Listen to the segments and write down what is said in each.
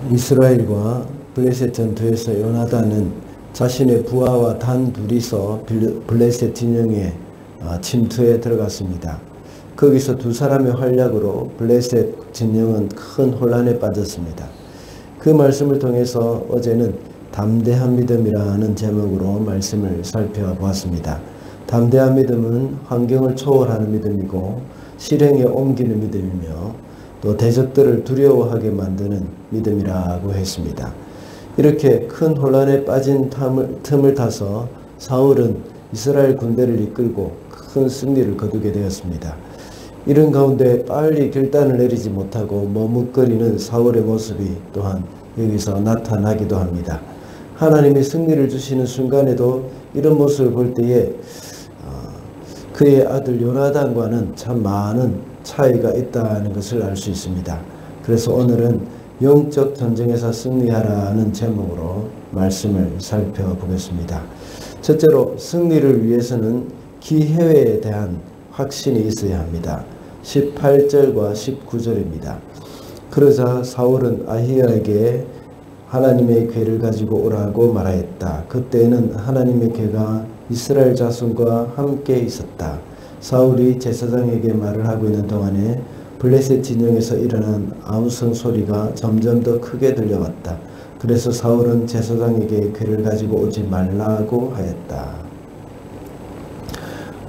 이스라엘과 블레셋 전투에서 요나단은 자신의 부하와 단 둘이서 블레셋 진영에 침투에 들어갔습니다. 거기서 두 사람의 활약으로 블레셋 진영은 큰 혼란에 빠졌습니다. 그 말씀을 통해서 어제는 담대한 믿음이라는 제목으로 말씀을 살펴보았습니다. 담대한 믿음은 환경을 초월하는 믿음이고 실행에 옮기는 믿음이며 또 대적들을 두려워하게 만드는 믿음이라고 했습니다. 이렇게 큰 혼란에 빠진 틈을 타서 사울은 이스라엘 군대를 이끌고 큰 승리를 거두게 되었습니다. 이런 가운데 빨리 결단을 내리지 못하고 머뭇거리는 사울의 모습이 또한 여기서 나타나기도 합니다. 하나님이 승리를 주시는 순간에도 이런 모습을 볼 때에 그의 아들 요나단과는 참 많은 차이가 있다는 것을 알 수 있습니다. 그래서 오늘은 영적 전쟁에서 승리하라는 제목으로 말씀을 살펴보겠습니다. 첫째로 승리를 위해서는 기회에 대한 확신이 있어야 합니다. 18절과 19절입니다. 그러자 사울은 아히야에게 하나님의 궤를 가지고 오라고 말하였다. 그때는 하나님의 궤가 이스라엘 자손과 함께 있었다. 사울이 제사장에게 말을 하고 있는 동안에 블레셋 진영에서 일어난 아우성 소리가 점점 더 크게 들려왔다. 그래서 사울은 제사장에게 궤를 가지고 오지 말라고 하였다.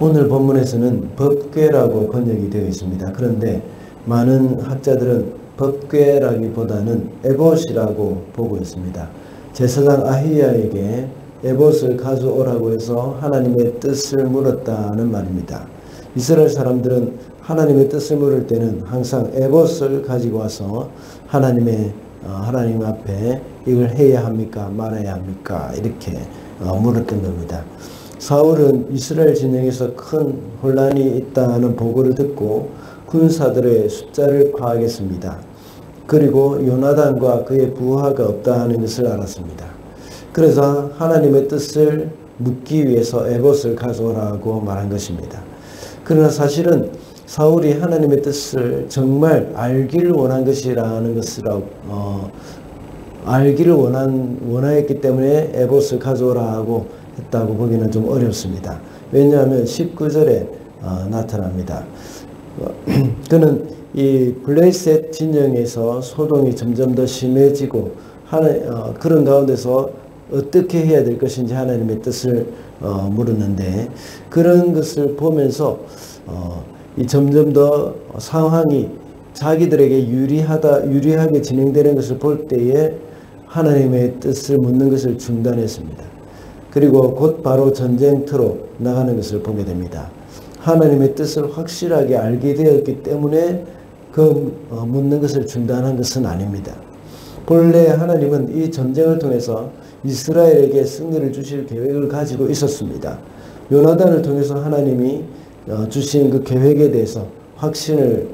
오늘 본문에서는 법궤라고 번역이 되어 있습니다. 그런데 많은 학자들은 법궤라기보다는 에봇이라고 보고 있습니다. 제사장 아히야에게 에봇을 가져오라고 해서 하나님의 뜻을 물었다는 말입니다. 이스라엘 사람들은 하나님의 뜻을 물을 때는 항상 에봇을 가지고 와서 하나님 앞에 이걸 해야 합니까 말아야 합니까 이렇게 물었던 겁니다. 사울은 이스라엘 진영에서 큰 혼란이 있다는 보고를 듣고 군사들의 숫자를 파악했습니다. 그리고 요나단과 그의 부하가 없다는 것을 알았습니다. 그래서 하나님의 뜻을 묻기 위해서 에봇을 가져오라고 말한 것입니다. 그러나 사실은 사울이 하나님의 뜻을 정말 알기를 원한 것이라는 것을 알기를 원하였기 때문에 에봇을 가져오라고 했다고 보기는 좀 어렵습니다. 왜냐하면 19절에 나타납니다. 그는 이 블레셋 진영에서 소동이 점점 더 심해지고 그런 가운데서 어떻게 해야 될 것인지 하나님의 뜻을 물었는데 그런 것을 보면서 이 점점 더 상황이 자기들에게 유리하게 진행되는 것을 볼 때에 하나님의 뜻을 묻는 것을 중단했습니다. 그리고 곧 바로 전쟁터로 나가는 것을 보게 됩니다. 하나님의 뜻을 확실하게 알게 되었기 때문에 묻는 것을 중단한 것은 아닙니다. 본래 하나님은 이 전쟁을 통해서 이스라엘에게 승리를 주실 계획을 가지고 있었습니다. 요나단을 통해서 하나님이 주신 그 계획에 대해서 확신을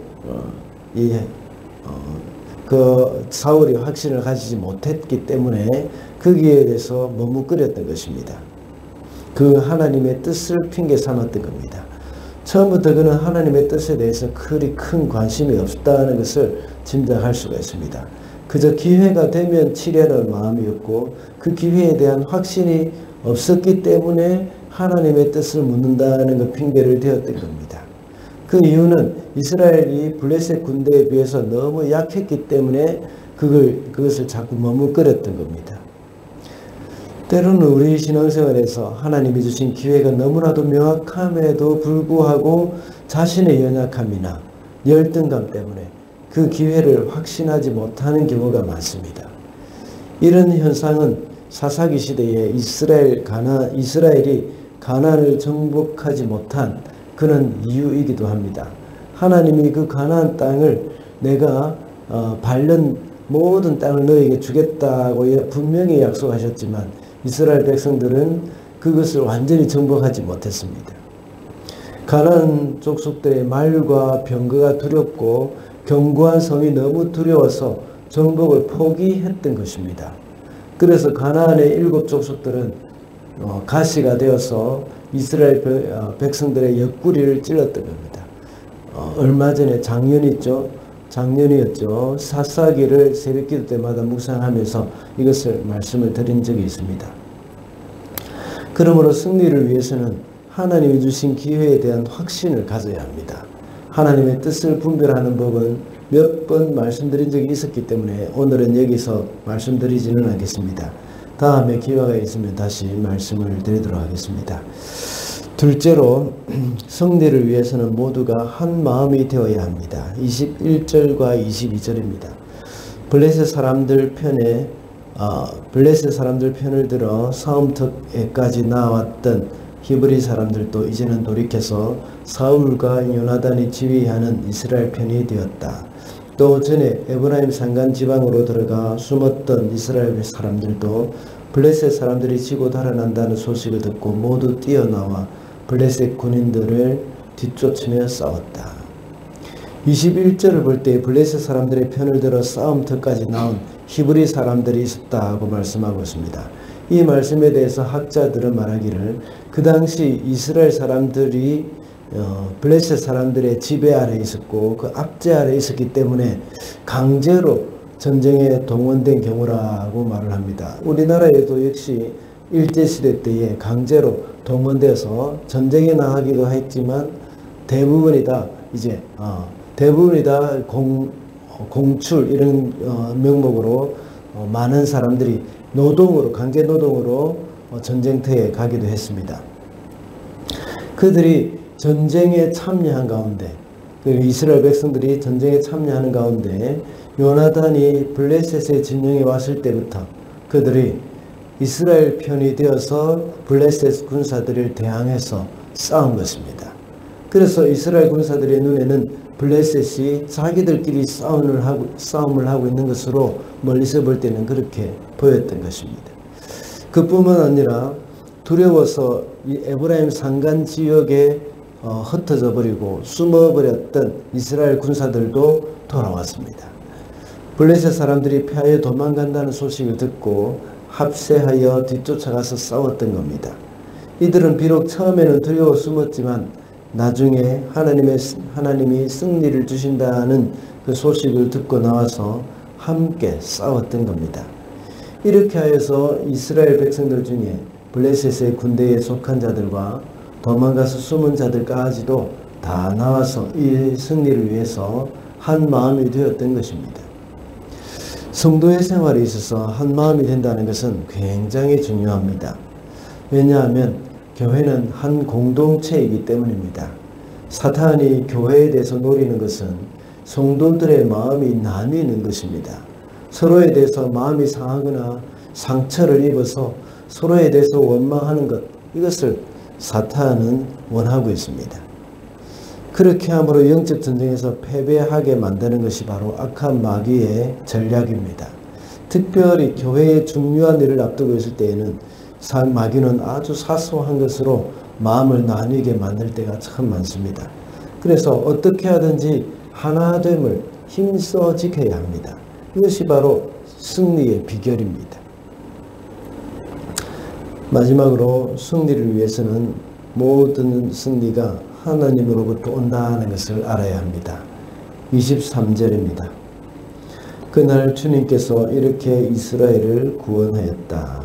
사울이 확신을 가지지 못했기 때문에 거기에 대해서 머뭇거렸던 것입니다. 그 하나님의 뜻을 핑계 삼았던 겁니다. 처음부터 그는 하나님의 뜻에 대해서 그리 큰 관심이 없다는 것을 짐작할 수가 있습니다. 그저 기회가 되면 치려는 마음이었고 그 기회에 대한 확신이 없었기 때문에 하나님의 뜻을 묻는다는 그 핑계를 대었던 겁니다. 그 이유는 이스라엘이 블레셋 군대에 비해서 너무 약했기 때문에 그것을 자꾸 머뭇거렸던 겁니다. 때로는 우리 신앙생활에서 하나님이 주신 기회가 너무나도 명확함에도 불구하고 자신의 연약함이나 열등감 때문에 그 기회를 확신하지 못하는 경우가 많습니다. 이런 현상은 사사기 시대에 이스라엘이 가나안을 정복하지 못한 그런 이유이기도 합니다. 하나님이 그 가나안 땅을 내가 모든 땅을 너에게 주겠다고 분명히 약속하셨지만 이스라엘 백성들은 그것을 완전히 정복하지 못했습니다. 가나안 족속들의 말과 병거가 두렵고 견고한 성이 너무 두려워서 정복을 포기했던 것입니다. 그래서 가나안의 7 족속들은 가시가 되어서 이스라엘 백성들의 옆구리를 찔렀던 겁니다. 얼마 전에 작년이죠. 작년이었죠. 사사기를 새벽기도 때마다 묵상하면서 이것을 말씀을 드린 적이 있습니다. 그러므로 승리를 위해서는 하나님이 주신 기회에 대한 확신을 가져야 합니다. 하나님의 뜻을 분별하는 법은 몇 번 말씀드린 적이 있었기 때문에 오늘은 여기서 말씀드리지는 않겠습니다. 다음에 기회가 있으면 다시 말씀을 드리도록 하겠습니다. 둘째로 승리를 위해서는 모두가 한 마음이 되어야 합니다. 21절과 22절입니다. 블레셋 사람들 편을 들어 싸움터에까지 나왔던 히브리 사람들도 이제는 돌이켜서 사울과 요나단이 지휘하는 이스라엘 편이 되었다. 또 전에 에브라임 산간 지방으로 들어가 숨었던 이스라엘 사람들도 블레셋 사람들이 지고 달아난다는 소식을 듣고 모두 뛰어나와 블레셋 군인들을 뒤쫓으며 싸웠다. 21절을 볼 때 블레셋 사람들의 편을 들어 싸움터까지 나온 히브리 사람들이 있었다고 말씀하고 있습니다. 이 말씀에 대해서 학자들은 말하기를 그 당시 이스라엘 사람들이 블레셋 사람들의 지배 아래 있었고 그 압제 아래 있었기 때문에 강제로 전쟁에 동원된 경우라고 말을 합니다. 우리나라에도 역시 일제시대 때에 강제로 동원돼서 전쟁에 나가기도 했지만 대부분이 다 공출 이런 명목으로 많은 사람들이 노동으로 강제 노동으로 전쟁터에 가기도 했습니다. 그들이 전쟁에 참여한 가운데 이스라엘 백성들이 전쟁에 참여하는 가운데 요나단이 블레셋의 진영에 왔을 때부터 그들이 이스라엘 편이 되어서 블레셋 군사들을 대항해서 싸운 것입니다. 그래서 이스라엘 군사들의 눈에는 블레셋이 자기들끼리 싸움을 하고 있는 것으로 멀리서 볼 때는 그렇게 보였던 것입니다. 그뿐만 아니라 두려워서 이 에브라임 산간 지역에 흩어져 버리고 숨어버렸던 이스라엘 군사들도 돌아왔습니다. 블레셋 사람들이 패하여 도망간다는 소식을 듣고 합세하여 뒤쫓아가서 싸웠던 겁니다. 이들은 비록 처음에는 두려워 숨었지만 나중에 하나님이 승리를 주신다는 그 소식을 듣고 나와서 함께 싸웠던 겁니다. 이렇게 하여서 이스라엘 백성들 중에 블레셋의 군대에 속한 자들과 도망가서 숨은 자들까지도 다 나와서 이 승리를 위해서 한 마음이 되었던 것입니다. 성도의 생활에 있어서 한 마음이 된다는 것은 굉장히 중요합니다. 왜냐하면 교회는 한 공동체이기 때문입니다. 사탄이 교회에 대해서 노리는 것은 성도들의 마음이 나뉘는 것입니다. 서로에 대해서 마음이 상하거나 상처를 입어서 서로에 대해서 원망하는 것, 이것을 사탄은 원하고 있습니다. 그렇게 함으로 영적 전쟁에서 패배하게 만드는 것이 바로 악한 마귀의 전략입니다. 특별히 교회의 중요한 일을 앞두고 있을 때에는 마귀는 아주 사소한 것으로 마음을 나뉘게 만들 때가 참 많습니다. 그래서 어떻게 하든지 하나됨을 힘써 지켜야 합니다. 이것이 바로 승리의 비결입니다. 마지막으로 승리를 위해서는 모든 승리가 하나님으로부터 온다는 것을 알아야 합니다. 23절입니다. 그날 주님께서 이렇게 이스라엘을 구원하였다.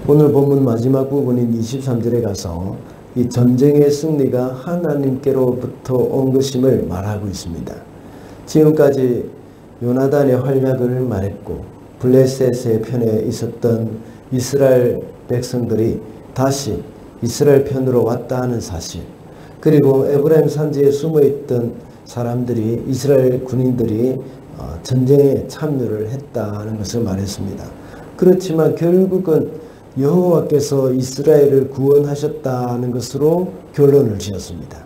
오늘 본문 마지막 부분인 23절에 가서 이 전쟁의 승리가 하나님께로부터 온 것임을 말하고 있습니다. 지금까지 요나단의 활약을 말했고 블레셋의 편에 있었던 이스라엘 백성들이 다시 이스라엘 편으로 왔다 하는 사실, 그리고 에브라임 산지에 숨어있던 사람들이 이스라엘 군인들이 전쟁에 참여를 했다는 것을 말했습니다. 그렇지만 결국은 여호와께서 이스라엘을 구원하셨다는 것으로 결론을 지었습니다.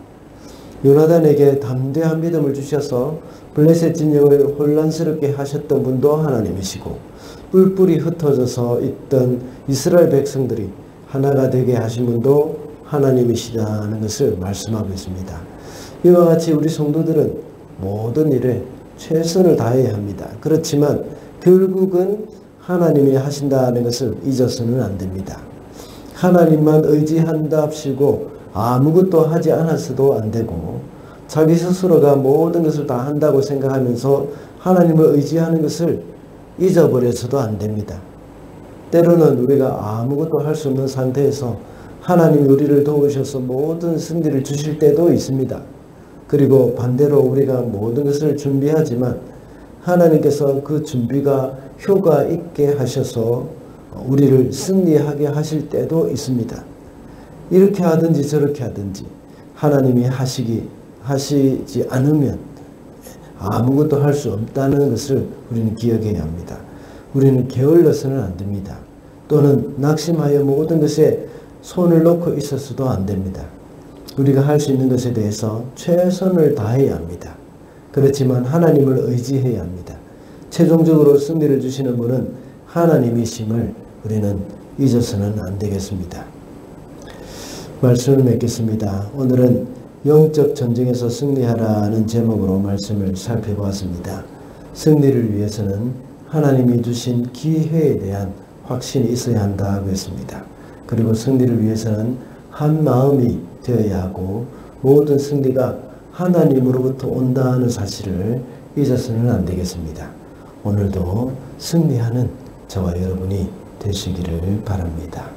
요나단에게 담대한 믿음을 주셔서 블레셋 진영을 혼란스럽게 하셨던 분도 하나님이시고 뿔뿔이 흩어져서 있던 이스라엘 백성들이 하나가 되게 하신 분도 하나님이시다는 것을 말씀하고 있습니다. 이와 같이 우리 성도들은 모든 일에 최선을 다해야 합니다. 그렇지만 결국은 하나님이 하신다는 것을 잊어서는 안 됩니다. 하나님만 의지한답시고 아무것도 하지 않았어도 안 되고 자기 스스로가 모든 것을 다 한다고 생각하면서 하나님을 의지하는 것을 잊어버려서도 안 됩니다. 때로는 우리가 아무것도 할 수 없는 상태에서 하나님이 우리를 도우셔서 모든 승리를 주실 때도 있습니다. 그리고 반대로 우리가 모든 것을 준비하지만 하나님께서 그 준비가 효과 있게 하셔서 우리를 승리하게 하실 때도 있습니다. 이렇게 하든지 저렇게 하든지 하나님이 하시지 않으면 아무것도 할 수 없다는 것을 우리는 기억해야 합니다. 우리는 게을러서는 안 됩니다. 또는 낙심하여 모든 것에 손을 놓고 있어서도 안 됩니다. 우리가 할 수 있는 것에 대해서 최선을 다해야 합니다. 그렇지만 하나님을 의지해야 합니다. 최종적으로 승리를 주시는 분은 하나님이심을 우리는 잊어서는 안 되겠습니다. 말씀을 맺겠습니다. 오늘은 영적 전쟁에서 승리하라는 제목으로 말씀을 살펴보았습니다. 승리를 위해서는 하나님이 주신 기회에 대한 확신이 있어야 한다고 했습니다. 그리고 승리를 위해서는 한 마음이 되어야 하고 모든 승리가 하나님으로부터 온다는 사실을 잊어서는 안 되겠습니다. 오늘도 승리하는 저와 여러분이 되시기를 바랍니다.